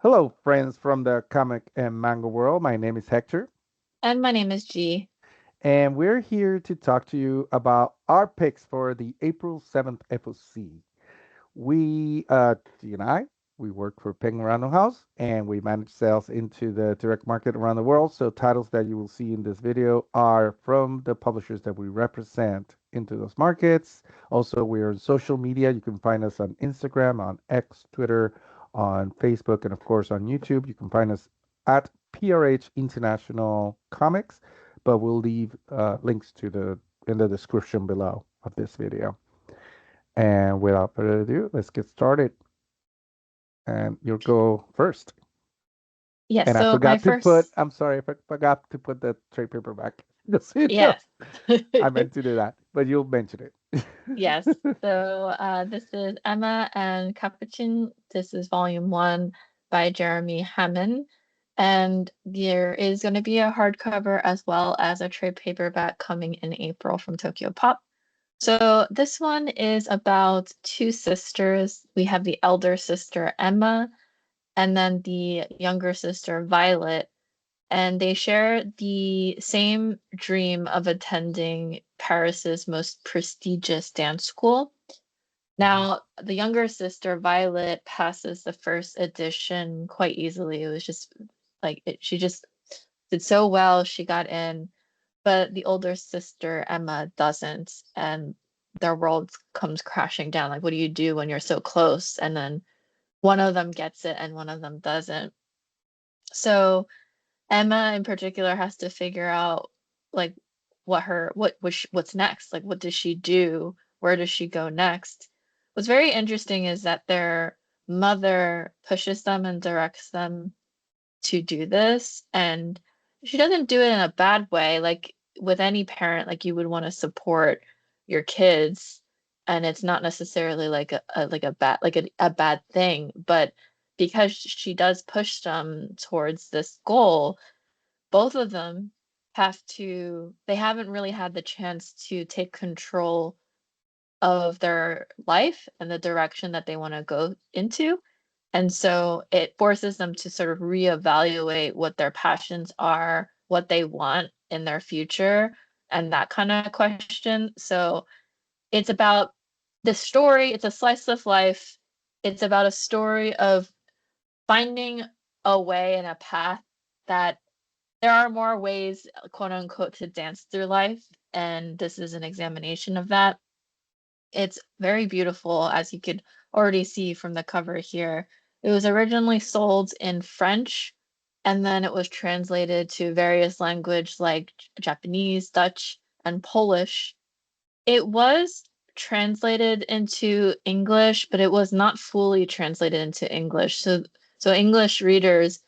Hello, friends from the comic and manga world. My name is Hector, And my name is G. and we're here to talk to you about our picks for the April 7th FOC. G and I, we work for Penguin Random House, and we manage sales into the direct market around the world. So, titles that you will see in this video are from the publishers that we represent into those markets. Also, we're on social media. You can find us on Instagram, on X, Twitter, on Facebook, and of course on YouTube. You can find us at PRH International Comics, but we'll leave links to the in the description below of this video. And without further ado, let's get started. And you'll go first. Yes, And I so my forgot to put, first, I'm sorry if I forgot to put the trade paper back. Just so you know, yes. I meant to do that, but you'll mention it. Yes. So this is Emma and Capuchin. This is volume one by Jeremy Hammond. And there is going to be a hardcover as well as a trade paperback coming in April from Tokyopop. So this one is about two sisters. We have the elder sister Emma and then the younger sister Violet, and they share the same dream of attending Paris's most prestigious dance school. Now, the younger sister, Violet, passes the first edition quite easily. It was just she just did so well, she got in, but the older sister, Emma, doesn't, and their world comes crashing down. Like, what do you do when you're so close? And then one of them gets it and one of them doesn't. So Emma in particular has to figure out like what's next. Like what does she do? Where does she go next? What's very interesting is that their mother pushes them and directs them to do this, and she doesn't do it in a bad way. Like with any parent, like you would want to support your kids, and it's not necessarily like a bad thing, but because she does push them towards this goal, both of them they haven't really had the chance to take control of their life and the direction that they want to go into. And so it forces them to sort of reevaluate what their passions are, what they want in their future, and that kind of question. So it's about the story, it's a slice of life. It's about a story of finding a way and a path that there are more ways, quote unquote, to dance through life, and this is an examination of that. It's very beautiful, as you could already see from the cover here. It was originally sold in French, and then it was translated to various languages like Japanese, Dutch, and Polish. It was translated into English, but it was not fully translated into English. So English readers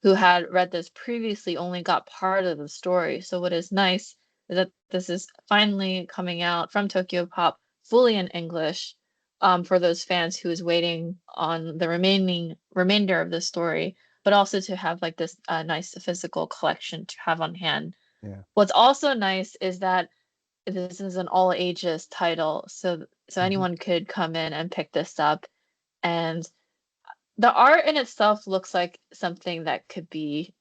who had read this previously only got part of the story. So what is nice is that this is finally coming out from Tokyopop fully in English, for those fans who is waiting on the remainder of the story, but also to have like this nice physical collection to have on hand. Yeah. What's also nice is that this is an all ages title, so Hmm. anyone could come in and pick this up. And the art in itself looks like something that could be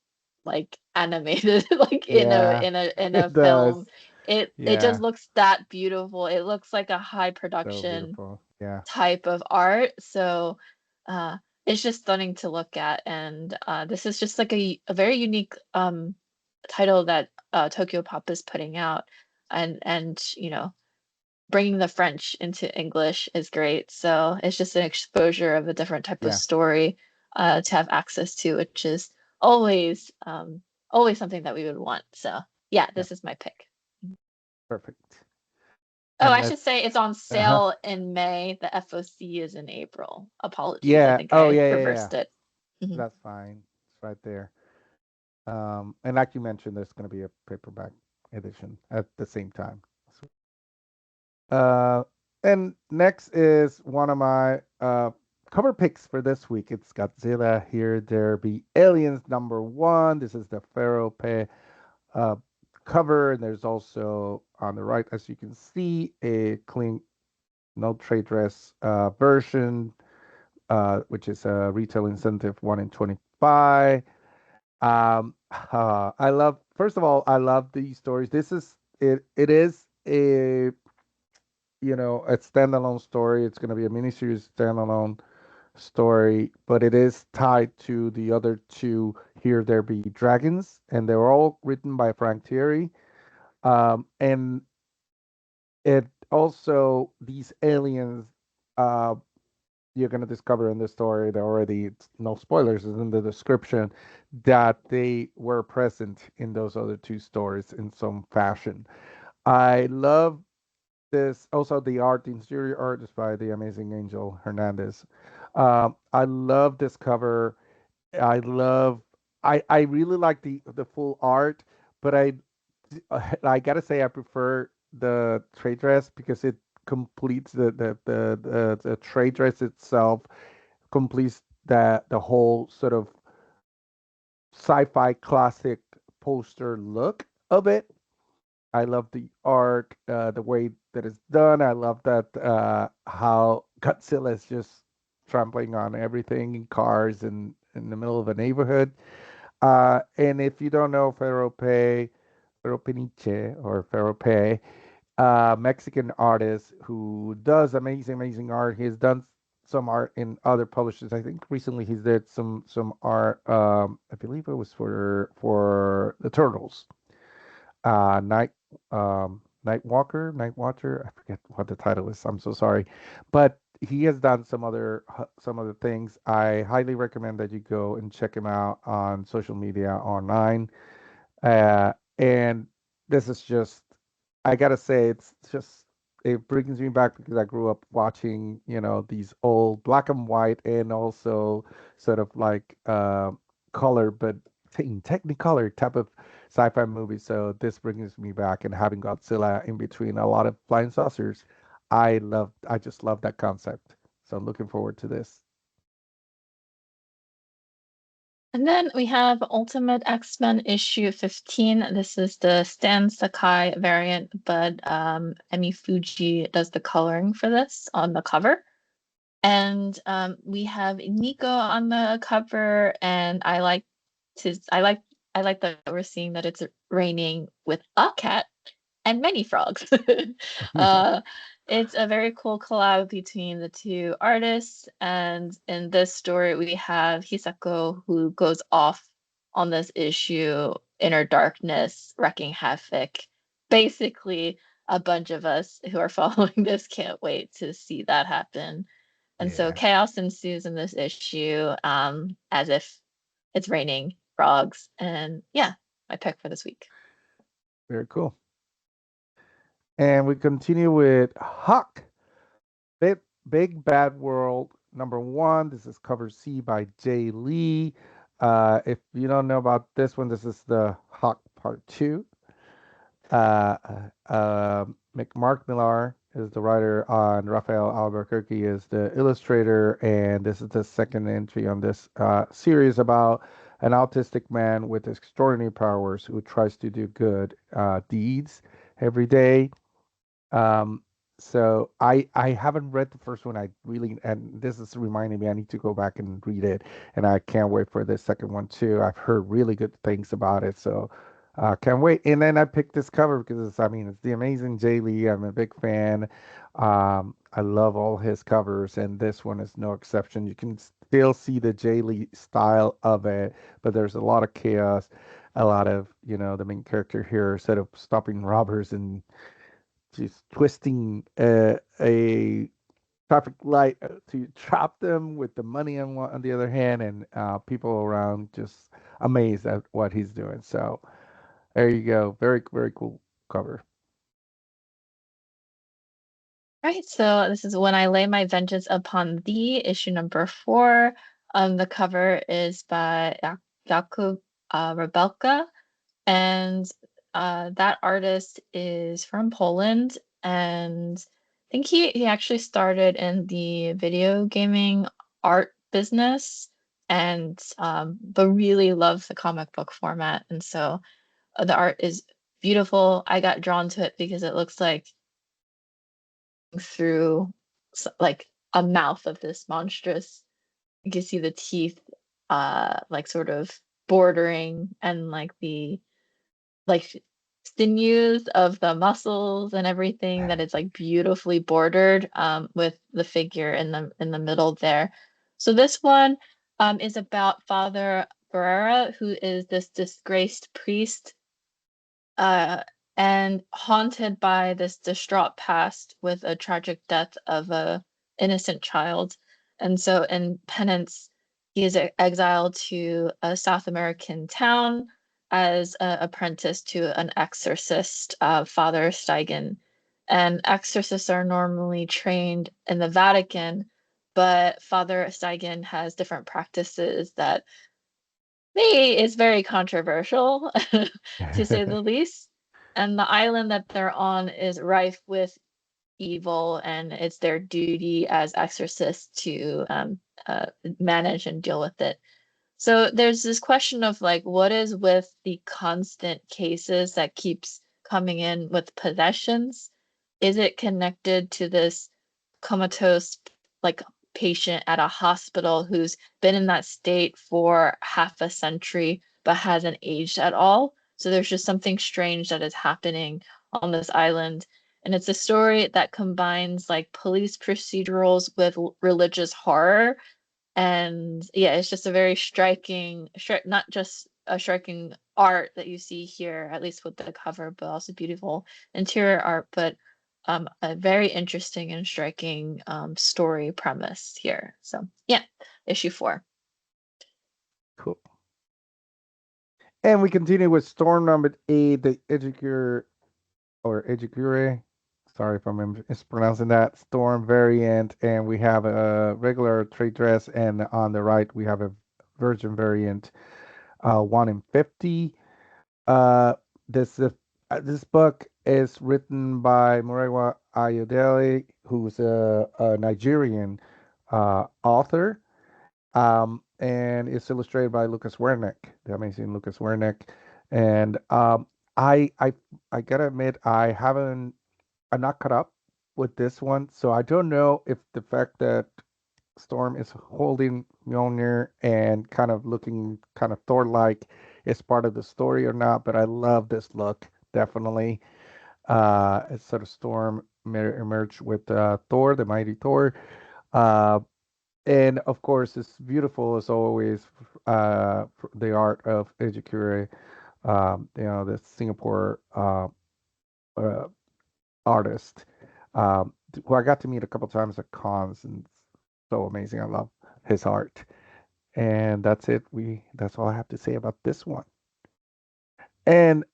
like animated, like Yeah, in a it film. does. It just Yeah, looks that beautiful. It looks like a high so production beautiful. Yeah, type of art. So uh, it's just stunning to look at. And this is just like a very unique title that Tokyopop is putting out. And bringing the French into English is great. So it's just an exposure of a different type of yeah, story to have access to, which is always always something that we would want. So yeah, yeah. this is my pick. Perfect. Oh, And I should let's, say it's on uh-huh. sale in May. The FOC is in April. Apologies. I Yeah. think Oh, I yeah, yeah, yeah. reversed it. Mhm. That's fine. It's right there. And like you mentioned, there's going to be a paperback edition at the same time. Uh, and next is one of my cover picks for this week. It's Godzilla Here There Be Aliens #1. This is the Pharaoh Pay uh, cover, and there's also on the right, as you can see, a clean no trade dress version which is a retail incentive 1 in 25. I love, first of all, I love these stories. This is it. It is a a standalone story. It's going to be a miniseries standalone story, but it is tied to the other two. Here There Be Dragons, and they're all written by Frank Thierry. And it also these aliens. Uh, you're going to discover in this story that already it's no spoilers is in the description that they were present in those other two stories in some fashion. I love this also the art, the interior art is by the amazing Angel Hernandez. I love this cover. I love I really like the full art, but I gotta say I prefer the trade dress because it completes the trade dress itself completes the whole sort of sci-fi classic poster look of it. I love the art, the way that it's done. I love that how Godzilla is just trampling on everything in cars and in the middle of a neighborhood. And if you don't know Ferro Peniche or Ferro Pay, Mexican artist who does amazing art. He's done some art in other publishers. I think recently he's did some art. I believe it was for the Turtles. Night Night Watcher. I forget what the title is. I'm so sorry, but he has done some other things. I highly recommend that you go and check him out on social media online. And this is just, I gotta say, it's just, it brings me back because I grew up watching, these old black and white and also sort of like color, but in Technicolor type of sci-fi movies. So this brings me back and having Godzilla in between a lot of flying saucers. I just love that concept. So I'm looking forward to this. And then we have Ultimate X-Men issue 15. This is the Stan Sakai variant, but Emi Fuji does the coloring for this on the cover. And we have Nico on the cover, and to I like I like that we're seeing that it's raining with a cat and many frogs. uh, it's a very cool collab between the two artists, and in this story we have Hisako who goes off on this issue, Inner Darkness, wrecking havoc. Basically, a bunch of us who are following this can't wait to see that happen. And so Yeah, chaos ensues in this issue, as if it's raining frogs. And yeah, my pick for this week. very cool. And we continue with Huck. Big, Big Bad World #1. This is cover C by Jay Lee. If you don't know about this one, this is the Hawk Part 2. Uh, Mark Millar is the writer, and Rafael Albuquerque is the illustrator. And this is the second entry on this series about an autistic man with extraordinary powers who tries to do good deeds every day. um, so I haven't read the first one. I really, and this is reminding me I need to go back and read it, and I can't wait for the second one too. I've heard really good things about it, so can't wait. And then I picked this cover because I mean it's the amazing Jay Lee. I'm a big fan. I love all his covers, and this one is no exception. You can still see the Jay Lee style of it, but there's a lot of chaos, a lot of the main character here instead of stopping robbers and just twisting a traffic light to trap them with the money on the other hand, and people around just amazed at what he's doing. So there you go. Very cool cover. Right, so this is When I Lay My Vengeance Upon Thee, issue number 4. The cover is by Jakub Rebelka, and that artist is from Poland, and I think he actually started in the video gaming art business, and but really loves the comic book format, and so the art is beautiful. I got drawn to it because it looks like through like a mouth of this monstrous you can see the teeth like sort of bordering and like the like sinews of the muscles and everything that it's like beautifully bordered with the figure in the middle there. So this one is about Father Barrera, who is this disgraced priest uh, and haunted by this distraught past with a tragic death of a innocent child. And so in penance, he is exiled to a South American town as an apprentice to an exorcist, Father Steigen. And exorcists are normally trained in the Vatican, but Father Steigen has different practices that me is very controversial, to say the least. And the island that they're on is rife with evil, and it's their duty as exorcists to manage and deal with it. So there's this question of like, what is with the constant cases that keeps coming in with possessions? Is it connected to this comatose like patient at a hospital who's been in that state for half a century but hasn't aged at all? So there's just something strange that is happening on this island. And it's a story that combines like police procedurals with religious horror, and yeah, it's just a very striking, not just a striking art that you see here, at least with the cover, but also beautiful interior art, but a very interesting and striking story premise here. So yeah, issue 4. Cool. And we continue with Storm number 8, the Educure or Educure. Sorry if I'm mispronouncing that. Storm variant, and we have a regular trade dress, and on the right we have a Virgin variant, 1 in 50. Uh, this this book is written by Murewa Ayodele, who's a Nigerian author, and it's illustrated by Lucas Wernick, the amazing Lucas Wernick. And I I I gotta admit I'm not caught up with this one, so I don't know if the fact that Storm is holding Mjolnir and kind of looking kind of Thor-like is part of the story or not. But I love this look, definitely. It's sort of Storm emerged with Thor, the mighty Thor. Uh, and of course, it's beautiful as always. The art of Ejikure, the Singapore uh, artist, who I got to meet a couple times at cons, and so amazing. I love his art. And that's it. That's all I have to say about this one. And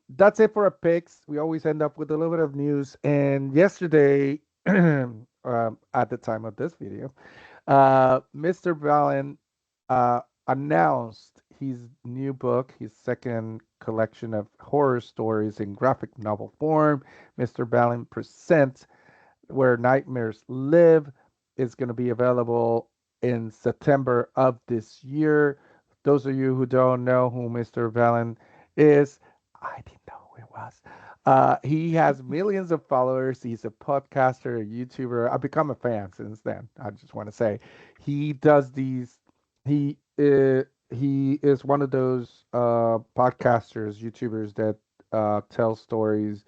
that's it for our picks. We always end up with a little bit of news. And yesterday, at the time of this video, MrBallen announced his new book, his second collection of horror stories in graphic novel form. MrBallen Presents Where Nightmares Live is going to be available in September of this year. Those of you who don't know who MrBallen is, I didn't know who it was. He has millions of followers. He's a podcaster, a YouTuber. I've become a fan since then. I just want to say he does these. He is one of those podcasters, YouTubers that tell stories,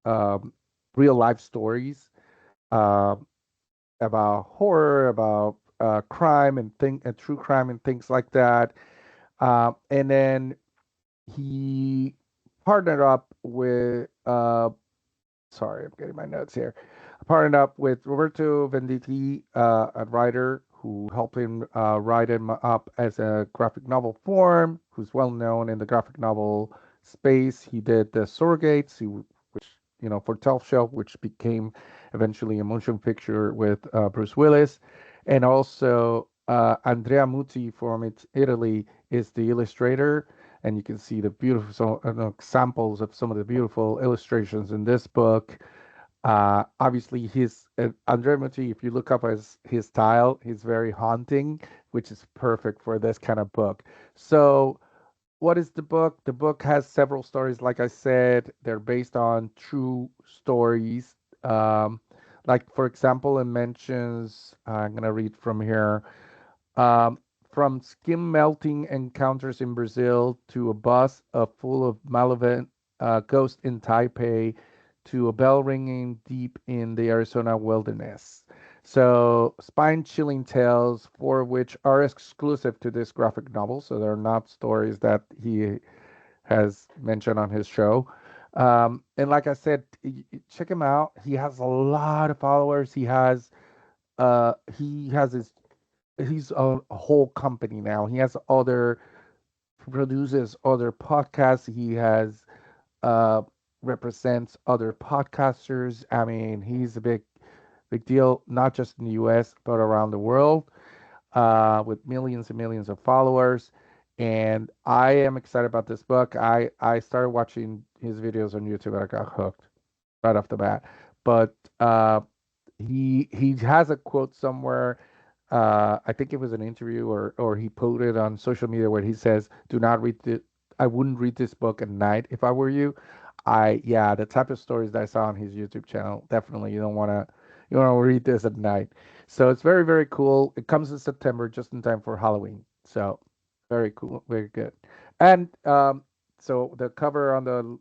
um, real life stories, uh, about horror, about crime and true crime and things like that. And then he partnered up with sorry, I'm getting my notes here. Partnered up with Roberto Venditti, a writer who helped him write him up as a graphic novel form, who's well known in the graphic novel space. He did the Surrogates, which, for 12 Show, which became eventually a motion picture with Bruce Willis. And also Andrea Muti from Italy is the illustrator, and you can see the beautiful examples of some of the beautiful illustrations in this book. Obviously, his Andrea Muti, if you look up his style, he's very haunting, which is perfect for this kind of book. So, what is the book? The book has several stories. Like I said, they're based on true stories. Um, like, for example, it mentions, I'm going to read from here. Um, from skin melting encounters in Brazil to a bus full of malevolent ghosts in Taipei to a bell ringing deep in the Arizona wilderness. So, spine chilling tales, four of which are exclusive to this graphic novel. So, they're not stories that he has mentioned on his show. And like I said, check him out. He has a lot of followers. He has his he's a whole company now. He has other produces other podcasts. He has uh represents other podcasters. I mean, he's a big deal, not just in the US, but around the world, with millions and millions of followers. And I am excited about this book. I started watching his videos on YouTube and I got hooked right off the bat. But he has a quote somewhere. I think it was an interview or he put it on social media where he says, "Do not read the. I wouldn't read this book at night if I were you." Yeah, the type of stories that I saw on his YouTube channel, definitely you don't want to read this at night. So it's very very cool. It comes in September, just in time for Halloween. So very cool, very good. And so the cover on the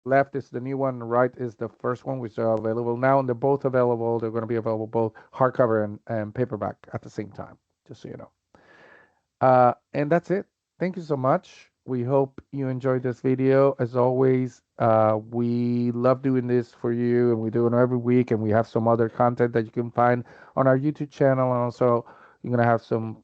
left is the new one, right is the first one, which are available now, and they're both available. They're going to be available both hardcover and paperback at the same time, just so you know. And that's it. Thank you so much. We hope you enjoyed this video. As always, we love doing this for you, and we do it every week. And we have some other content that you can find on our YouTube channel, and also you're gonna have some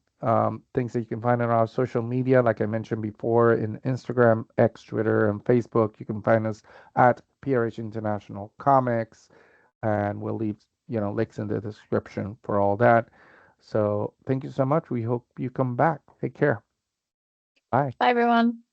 things that you can find on our social media, like I mentioned before, in Instagram, X, Twitter, and Facebook. You can find us at PRH International Comics, and we'll leave links in the description for all that. So thank you so much. We hope you come back. Take care. Bye. Bye, everyone.